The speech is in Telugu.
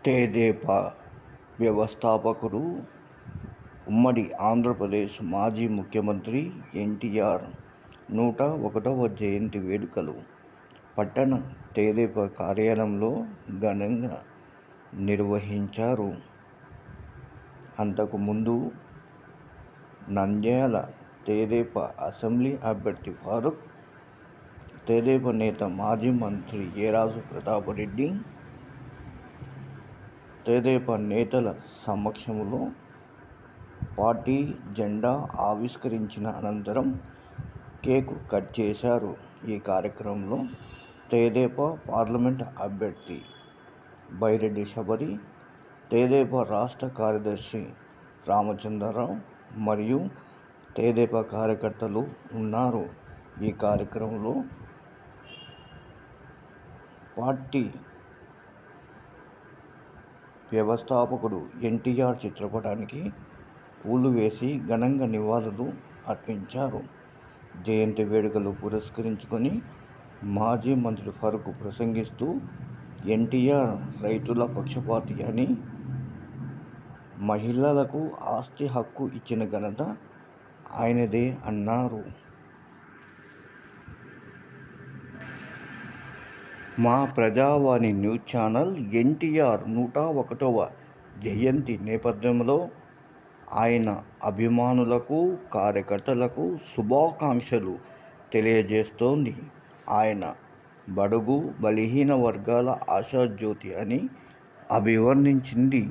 తెదేపా వ్యవస్థాపకుడు, ఉమ్మడి ఆంధ్రప్రదేశ్ మాజీ ముఖ్యమంత్రి ఎన్టీఆర్ 101వ జయంతి వేడుకలు పట్టణ తెదేపా కార్యాలయంలో ఘనంగా నిర్వహించారు. అంతకుముందు నంద్యాల తెదేపా అసెంబ్లీ అభ్యర్థి ఫరూక్, తెదేపా నేత మాజీ మంత్రి ఏరాజు ప్రతాపరెడ్డి, తెదేపా నేతల సమక్షంలో పార్టీ జెండా ఆవిష్కరించిన అనంతరం కేక్ కట్ చేశారు. ఈ కార్యక్రమంలో తెదేపా పార్లమెంట్ అభ్యర్థి బైరెడ్డి శబరి, తెదేపా రాష్ట్ర కార్యదర్శి రామచంద్రరావు మరియు తెదేపా కార్యకర్తలు ఉన్నారు. ఈ కార్యక్రమంలో పార్టీ వ్యవస్థాపకుడు ఎన్టీఆర్ చిత్రపటానికి పూలు వేసి ఘనంగా నివాళులు అర్పించారు. జయంతి వేడుకలు పురస్కరించుకొని మాజీ మంత్రి ఫరూక్ ప్రసంగిస్తూ ఎన్టీఆర్ రైతుల పక్షపాతి అని, మహిళలకు ఆస్తి హక్కు ఇచ్చిన ఘనత ఆయనదే అన్నారు. మా ప్రజావాణి న్యూస్ ఛానల్ ఎన్టీఆర్ 101వ జయంతి నేపథ్యంలో ఆయన అభిమానులకు, కార్యకర్తలకు శుభాకాంక్షలు తెలియజేస్తోంది. ఆయన బడుగు బలహీన వర్గాల ఆశాజ్యోతి అని అభివర్ణించింది.